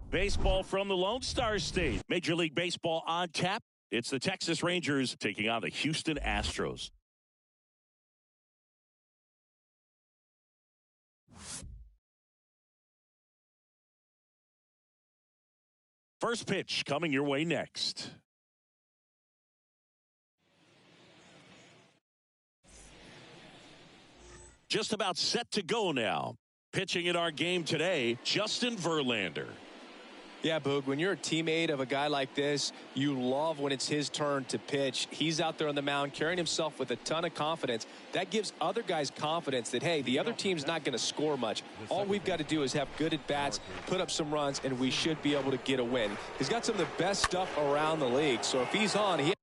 Baseball from the Lone Star State. Major League Baseball on tap. It's the Texas Rangers taking on the Houston Astros. First pitch coming your way next. Just about set to go now. Pitching in our game today, Justin Verlander. Yeah, Boog, when you're a teammate of a guy like this, you love when it's his turn to pitch. He's out there on the mound carrying himself with a ton of confidence. That gives other guys confidence that, hey, the other team's not going to score much. All we've got to do is have good at-bats, put up some runs, and we should be able to get a win. He's got some of the best stuff around the league, so if he's on, he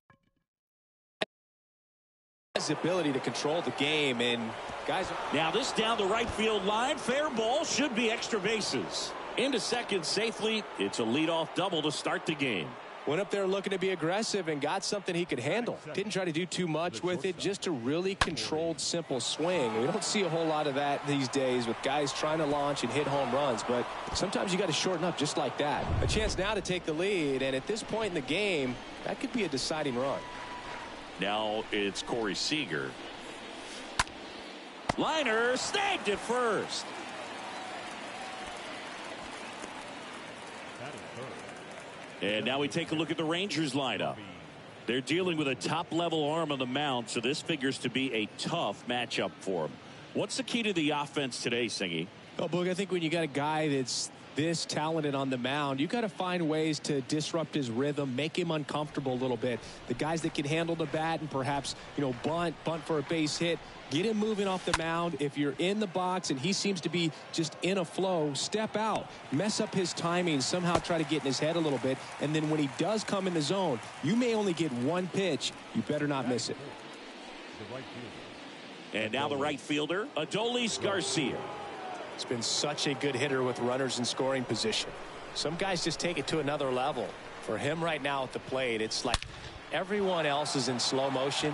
has the ability to control the game. And guys, now this down the right field line, fair ball, should be extra bases. Into second safely. It's a leadoff double to start the game. Went up there looking to be aggressive and got something he could handle. Didn't try to do too much with it, just a really controlled, simple swing. We don't see a whole lot of that these days with guys trying to launch and hit home runs, but sometimes you got to shorten up just like that. A chance now to take the lead, and at this point in the game, that could be a deciding run. Now it's Corey Seager. Liner snagged at first. And now we take a look at the Rangers lineup. They're dealing with a top-level arm on the mound, so this figures to be a tough matchup for them. What's the key to the offense today, Singy? Well, Boog, I think when you got a guy that's this talented on the mound, you got to find ways to disrupt his rhythm, make him uncomfortable a little bit. The guys that can handle the bat and perhaps, bunt for a base hit, get him moving off the mound. If you're in the box and he seems to be just in a flow, step out, mess up his timing, somehow try to get in his head a little bit. And then when he does come in the zone, you may only get one pitch. You better not miss it. And now the right fielder, Adolis Garcia. It's been such a good hitter with runners in scoring position. Some guys just take it to another level. For him right now at the plate, it's like everyone else is in slow motion.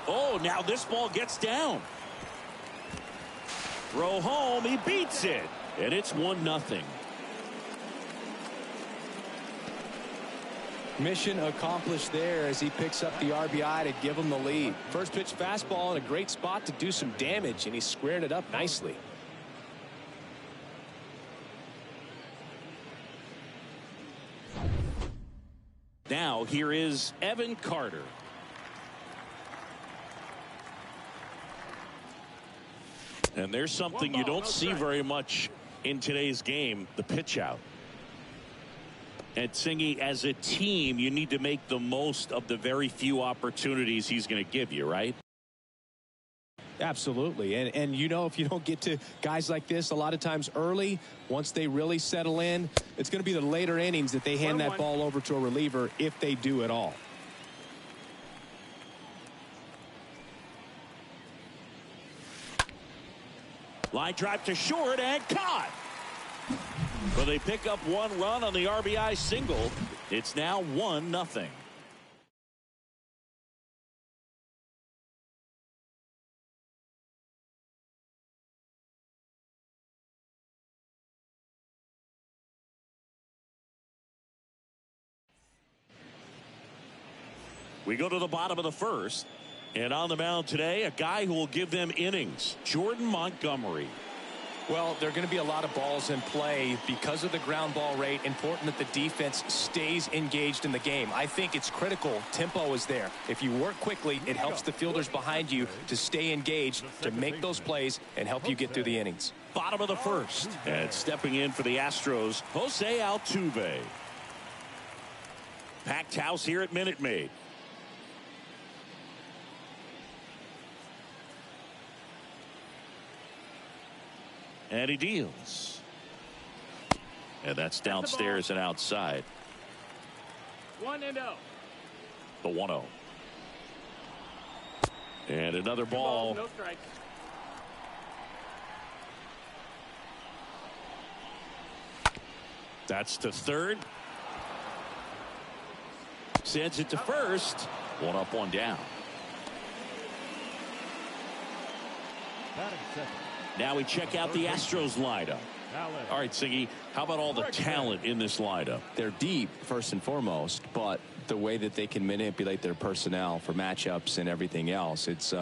Oh, now this ball gets down. Throw home, he beats it. And it's 1-0. Mission accomplished there as he picks up the RBI to give him the lead. First pitch fastball in a great spot to do some damage, and he squared it up nicely. Now here is Evan Carter. And there's something you don't see very much in today's game, the pitch out. And Singy, as a team, you need to make the most of the very few opportunities he's going to give you, right? Absolutely. And if you don't get to guys like this a lot of times early, once they really settle in, it's going to be the later innings that they hand that ball over to a reliever, if they do at all. Line drive to short and caught. Well, they pick up one run on the RBI single. It's now 1-0. We go to the bottom of the first. And on the mound today, a guy who will give them innings, Jordan Montgomery. Well, there are going to be a lot of balls in play because of the ground ball rate. Important that the defense stays engaged in the game. I think it's critical. Tempo is there. If you work quickly, it helps the fielders behind you to stay engaged, to make those plays, and help you get through the innings. Bottom of the first. And stepping in for the Astros, Jose Altuve. Packed house here at Minute Maid. And he deals. And that's downstairs and outside. 1-0. The 1-0. And another ball. No strikes. That's to third. Sends it to first. One up, one down. Now we check out the Astros lineup. All right, Siggy, how about all the talent in this lineup? They're deep, first and foremost, but the way that they can manipulate their personnel for matchups and everything else, it's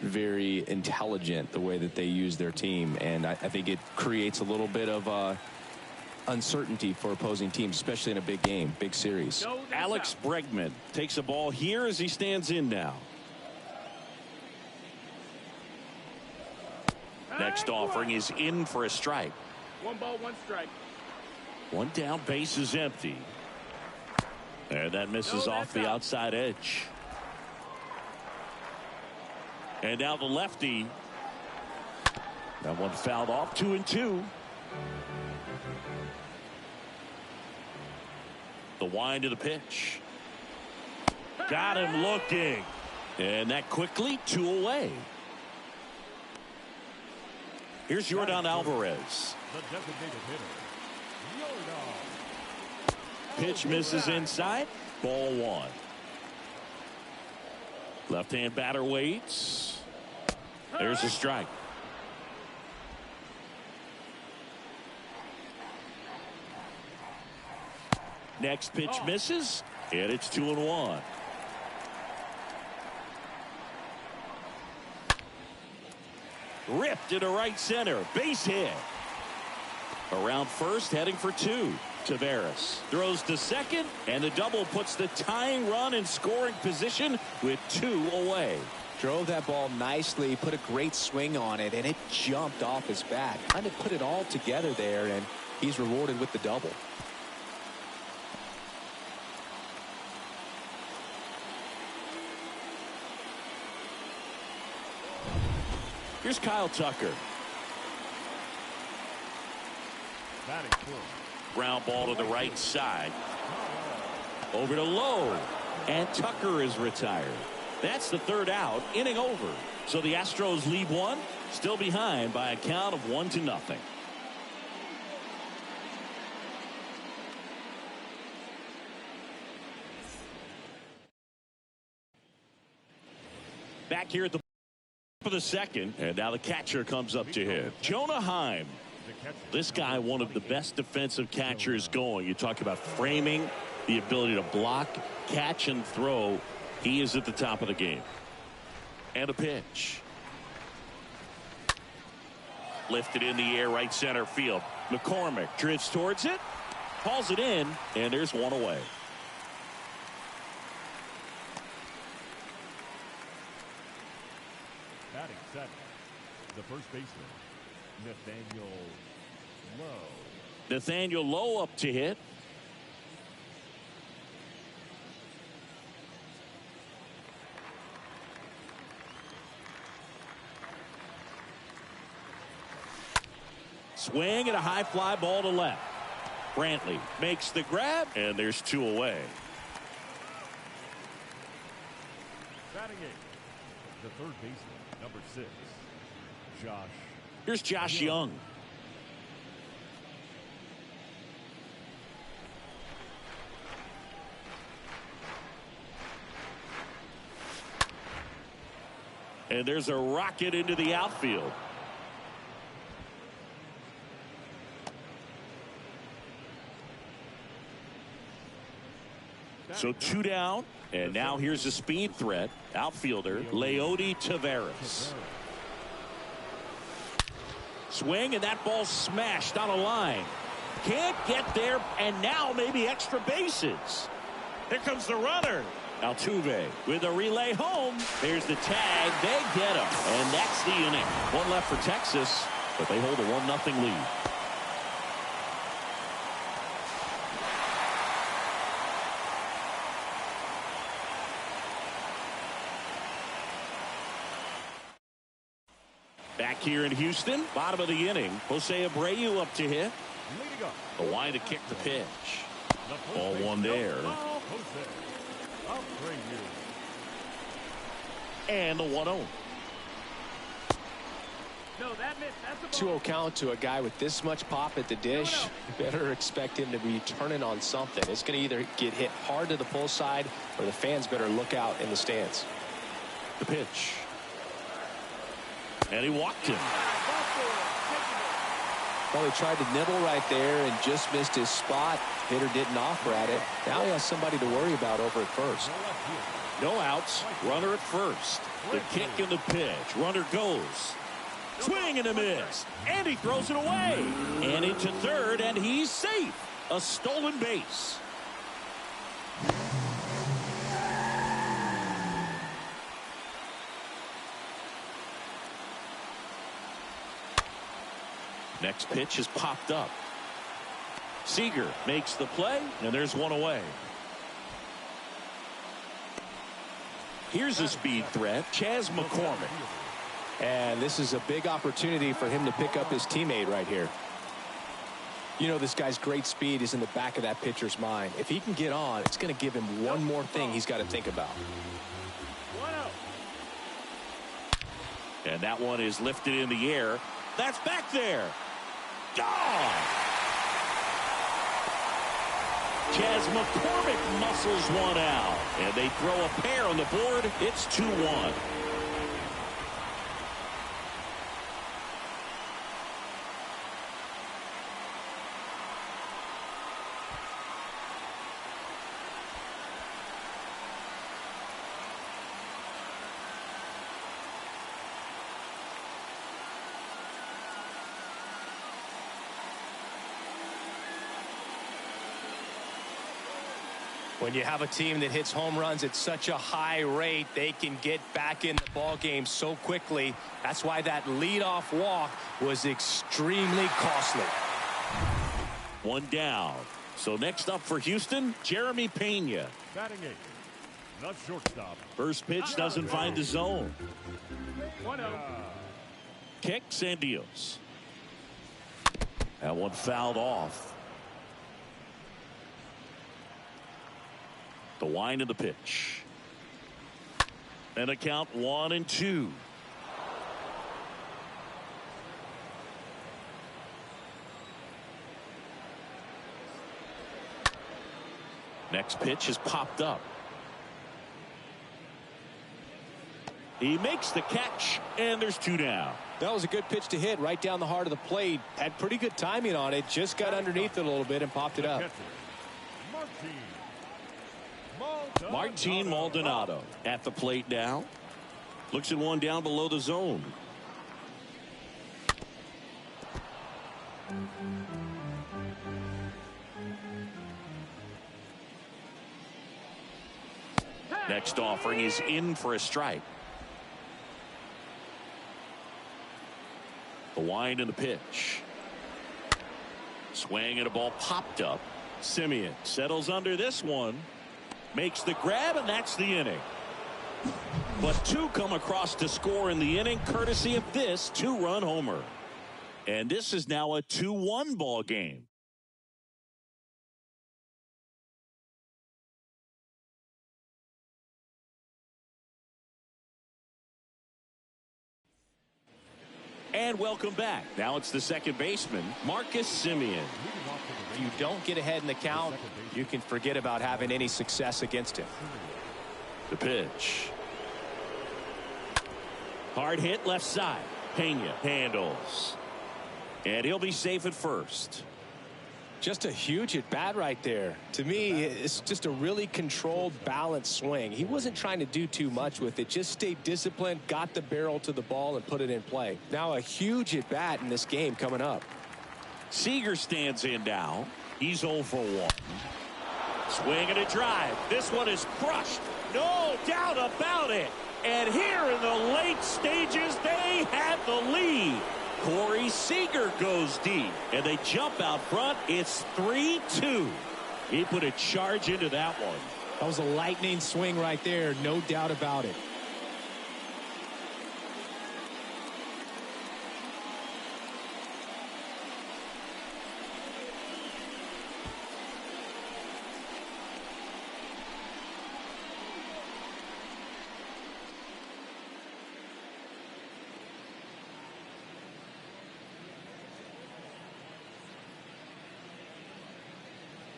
very intelligent the way that they use their team. And I think it creates a little bit of uncertainty for opposing teams, especially in a big game, big series. Alex Bregman takes a ball here as he stands in now. Next offering is in for a strike. 1 ball, 1 strike. 1 down, base is empty. And that misses off the outside edge. And now the lefty. That one fouled off, 2-2. The wind of the pitch. Got him looking. And that quickly 2 away. Here's Yordan Alvarez. The designated hitter, Yordan. Pitch misses inside. Ball 1. Left-hand batter waits. There's a strike. Next pitch misses, and it's 2-1. Ripped into right center. Base hit. Around first, heading for 2. Tavares throws to second, and the double puts the tying run in scoring position with 2 away. Drove that ball nicely, put a great swing on it, and it jumped off his bat. Kind of put it all together there, and he's rewarded with the double. Here's Kyle Tucker. Batting full. Ground ball to the right side. Over to Lowe. And Tucker is retired. That's the 3rd out. Inning over. So the Astros lead 1. Still behind by a count of 1-0. Back here at the for the second, and now the catcher comes up to hit. Jonah Heim. This guy, one of the best defensive catchers going. You talk about framing, the ability to block, catch, and throw. He is at the top of the game. And a pitch. Lifted in the air, right center field. McCormick drifts towards it, hauls it in, and there's 1 away. Batting second, the first baseman, Nathaniel Lowe. Nathaniel Lowe up to hit. Swing and a high fly ball to left. Brantley makes the grab, and there's 2 away. Batting eighth, the third baseman, number 6, Josh. Here's Josh Young. And there's a rocket into the outfield. So 2 down, and now here's a speed threat. Outfielder Leody Taveras. Swing, and that ball smashed on a line. Can't get there, and now maybe extra bases. Here comes the runner. Altuve with a relay home. There's the tag. They get him, and that's the inning. 1 left for Texas, but they hold a 1-0 lead. Back here in Houston, bottom of the inning. Jose Abreu up to hit. A wind to kick the pitch. Ball 1 there. And the 1-0. No, that missed. That's a ball. 2-0 count to a guy with this much pop at the dish. You better expect him to be turning on something. It's going to either get hit hard to the pull side, or the fans better look out in the stands. The pitch. And he walked him. Well, he tried to nibble right there and just missed his spot. Hitter didn't offer at it. Now he has somebody to worry about over at first. No outs. Runner at first. The kick and the pitch. Runner goes. Swing and a miss. And he throws it away. And into third, and he's safe. A stolen base. Next pitch is popped up. Seager makes the play, and there's one away. Here's a speed threat, Chas McCormick. And this is a big opportunity for him to pick up his teammate right here. You know, this guy's great speed is in the back of that pitcher's mind. If he can get on, it's going to give him one more thing he's got to think about. And that one is lifted in the air. That's back there. Gone. Chas McCormick muscles one out. And they throw a pair on the board. It's 2-1. When you have a team that hits home runs at such a high rate, they can get back in the ball game so quickly. That's why that leadoff walk was extremely costly. One down. So next up for Houston, Jeremy Pena. Batting eighth, not shortstop. First pitch doesn't find the zone. 1-0. Kicks and deals. That one fouled off. The wind of the pitch. And a count 1-2. Next pitch is popped up. He makes the catch, and there's 2 down. That was a good pitch to hit right down the heart of the plate. Had pretty good timing on it. Just got underneath it a little bit and popped it up. Martin Maldonado at the plate now. Looks at one down below the zone. Next offering is in for a strike. The wind and the pitch. Swing and a ball popped up. Simeon settles under this one. Makes the grab, and that's the inning. But 2 come across to score in the inning, courtesy of this 2-run homer. And this is now a 2-1 ball game. And welcome back. Now it's the second baseman, Marcus Simeon. If you don't get ahead in the count, you can forget about having any success against him. The pitch. Hard hit left side. Pena handles. And he'll be safe at first. Just a huge at bat right there. To me, it's just a really controlled, balanced swing. He wasn't trying to do too much with it. Just stayed disciplined, got the barrel to the ball, and put it in play. Now a huge at bat in this game coming up. Seager stands in now. He's 0 for 1. Swing and a drive. This one is crushed. No doubt about it. And here in the late stages, they have the lead. Corey Seager goes deep, and they jump out front. It's 3-2. He put a charge into that one. That was a lightning swing right there, no doubt about it.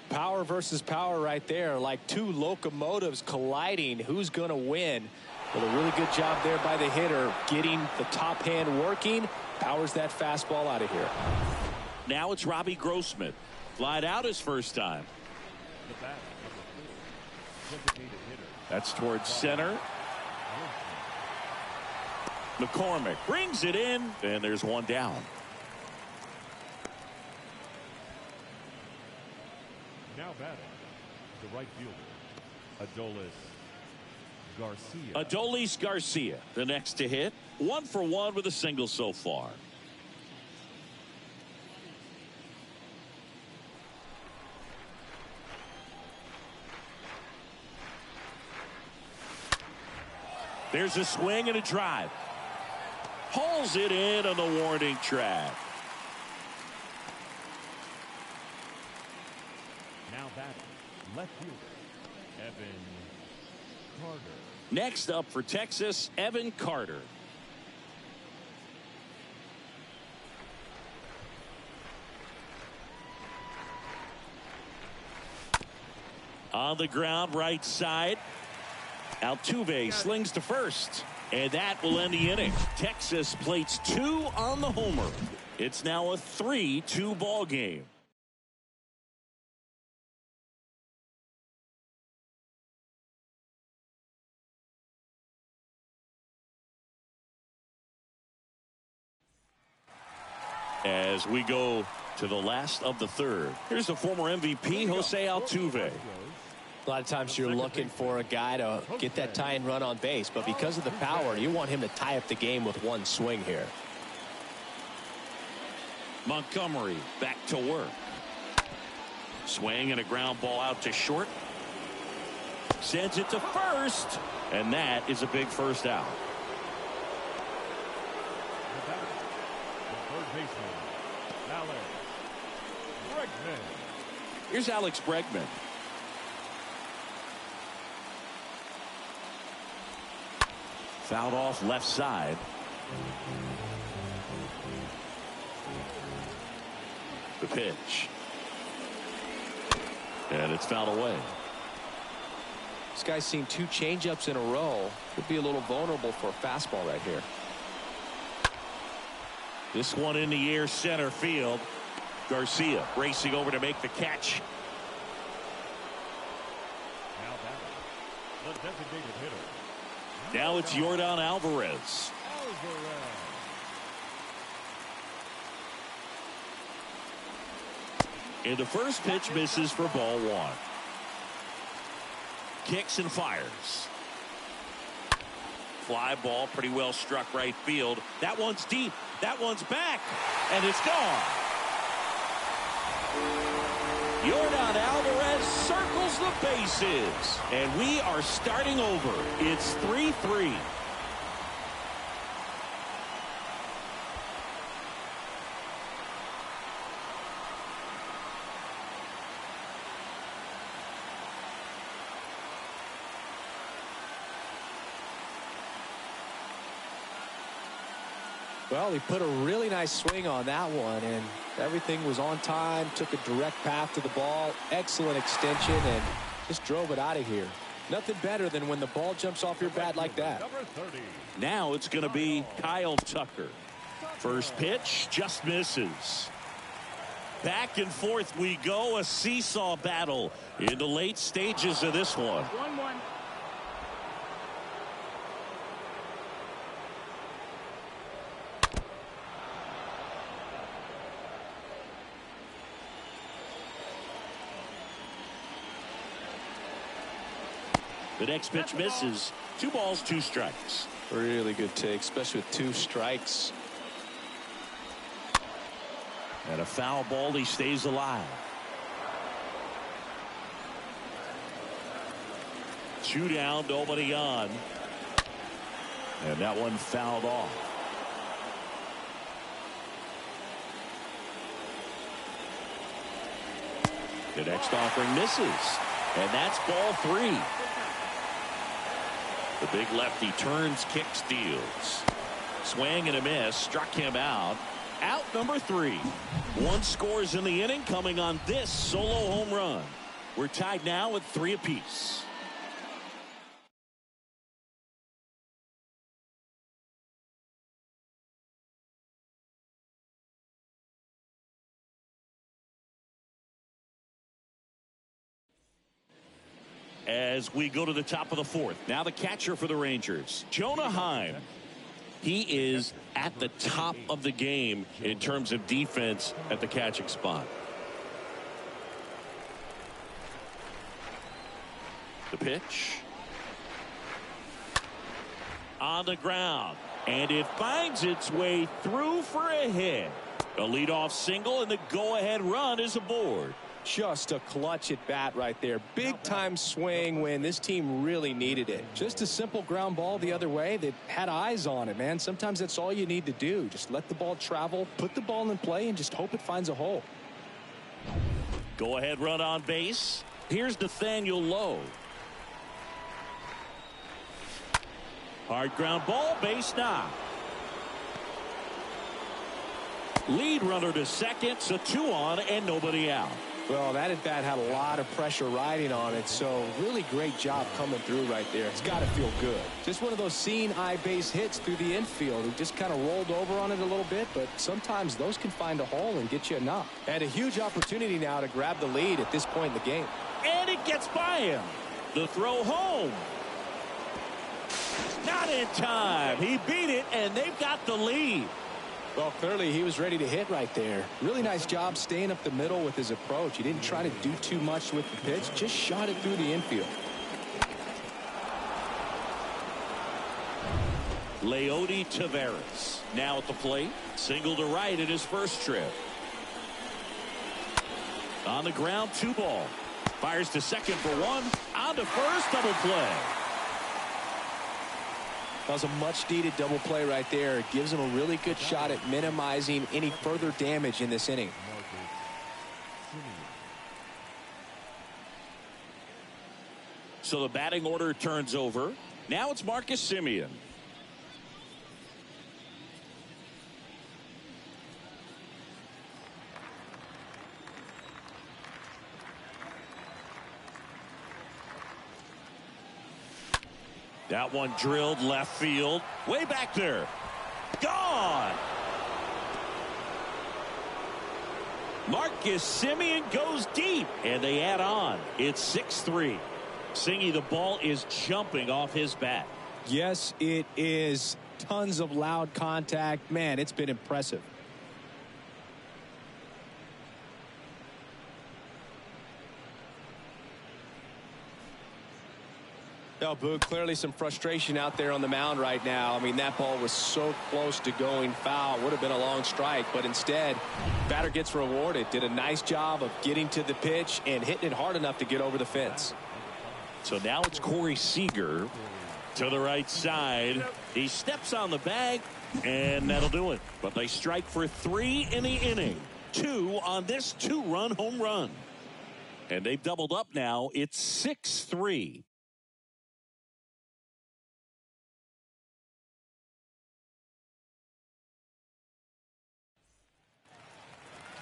Power versus power right there, like 2 locomotives colliding. Who's going to win? Well, a really good job there by the hitter, getting the top hand working. Powers that fastball out of here. Now it's Robbie Grossman. Flied out his first time. The bat, number 4, designated hitter. That's towards center. McCormick brings it in, and there's one down. Now batting, the right fielder, Garcia. Adolis Garcia, the next to hit. 1 for 1 with a single so far. There's a swing and a drive. Hauls it in on the warning track. Now batting, left fielder, Evan Carter. Next up for Texas, Evan Carter. On the ground, right side. Altuve slings to first, and that will end the inning. Texas plates 2 on the homer. It's now a 3-2 ball game. As we go to the last of the third, here's the former MVP, Jose Altuve. A lot of times you're looking for a guy to get that tying run on base, but because of the power, you want him to tie up the game with one swing here. Montgomery back to work. Swing and a ground ball out to short. Sends it to first, and that is a big first out. The batter, the third baseman, Alex Bregman. Here's Alex Bregman. Fouled off left side. The pitch. And it's fouled away. This guy's seen 2 changeups in a row. Could be a little vulnerable for a fastball right here. This one in the air, center field. Garcia racing over to make the catch. Now batting, the designated hitter. Now it's Yordan Alvarez. And the first pitch misses for ball 1. Kicks and fires. Fly ball pretty well struck right field. That one's deep. That one's back. And it's gone. Yordan Alvarez circles the bases. And we are starting over. It's 3-3. Well, he put a really nice swing on that one, and everything was on time, took a direct path to the ball, excellent extension, and just drove it out of here. Nothing better than when the ball jumps off your bat like that. Now it's going to be Kyle Tucker. First pitch just misses. Back and forth we go, a seesaw battle in the late stages of this one. 1-1. The next pitch misses. 2 balls, 2 strikes. Really good take, especially with 2 strikes. And a foul ball, he stays alive. 2 down, nobody on. And that one fouled off. The next offering misses. And that's ball 3. The big lefty turns, kicks, deals. Swing and a miss, struck him out. Out number 3. 1 scores in the inning, coming on this solo home run. We're tied now at 3 apiece. as we go to the top of the fourth. Now the catcher for the Rangers, Jonah Heim. He is at the top of the game in terms of defense at the catching spot. The pitch. On the ground. And it finds its way through for a hit. A leadoff single, and the go-ahead run is aboard. Just a clutch at bat right there. Big time swing when this team really needed it. Just a simple ground ball the other way that had eyes on it, man. Sometimes that's all you need to do. Just let the ball travel, put the ball in play, and just hope it finds a hole. Go-ahead run on base. Here's Nathaniel Lowe. Hard ground ball, base knock. Lead runner to second, so 2 on and nobody out. Well, that at bat had a lot of pressure riding on it, so really great job coming through right there. It's got to feel good. Just one of those seeing eye base hits through the infield. He just kind of rolled over on it a little bit, but sometimes those can find a hole and get you a knock. And a huge opportunity now to grab the lead at this point in the game. And it gets by him. The throw home. Not in time. He beat it, and they've got the lead. Well, clearly he was ready to hit right there. Really nice job staying up the middle with his approach. He didn't try to do too much with the pitch, just shot it through the infield. Leody Taveras now at the plate. Single to right in his first trip. On the ground, 2 ball. Fires to second for 1. On to first, double play. That was a much-needed double play right there. It gives him a really good shot at minimizing any further damage in this inning. So the batting order turns over. Now it's Marcus Semien. That one drilled left field. Way back there. Gone. Marcus Semien goes deep. And they add on. It's 6-3. Singy, the ball is jumping off his bat. Yes, it is. Tons of loud contact. Man, it's been impressive. No, Boog, clearly some frustration out there on the mound right now. I mean, that ball was so close to going foul. Would have been a long strike, but instead, batter gets rewarded. Did a nice job of getting to the pitch and hitting it hard enough to get over the fence. So now it's Corey Seager to the right side. He steps on the bag, and that'll do it. But they strike for 3 in the inning. 2 on this 2-run home run. And they've doubled up now. It's 6-3.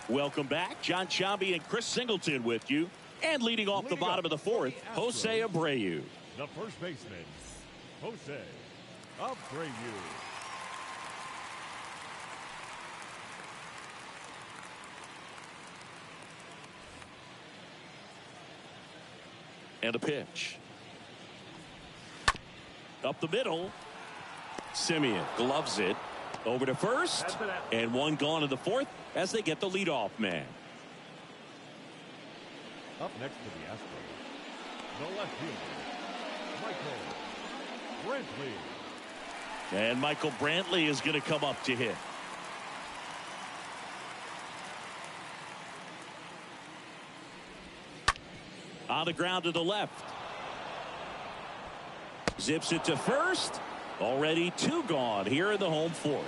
Welcome back. John Sciambi and Chris Singleton with you. And leading off the bottom of the fourth, Jose Abreu. The first baseman, Jose Abreu. And a pitch. Up the middle. Semien gloves it. Over to first. And 1 gone in the fourth as they get the leadoff man. Up next to the Astros, the left fielder, Michael Brantley. And Michael Brantley is going to come up to hit. On the ground to the left. Zips it to first. Already 2 gone here in the home fourth.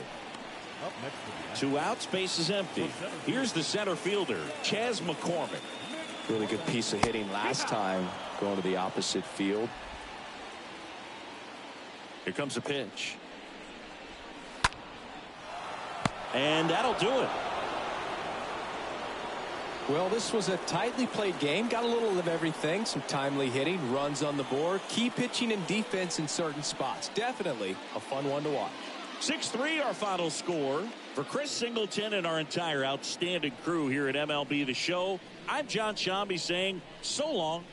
Up next to the 2 outs, base is empty. Here's the center fielder, Chas McCormick. Really good piece of hitting last time going to the opposite field. Here comes a pitch. And that'll do it. Well, this was a tightly played game. Got a little of everything. Some timely hitting, runs on the board, key pitching and defense in certain spots. Definitely a fun one to watch. 6-3 our final score. For Chris Singleton and our entire outstanding crew here at MLB The Show, I'm John Sciambi saying so long.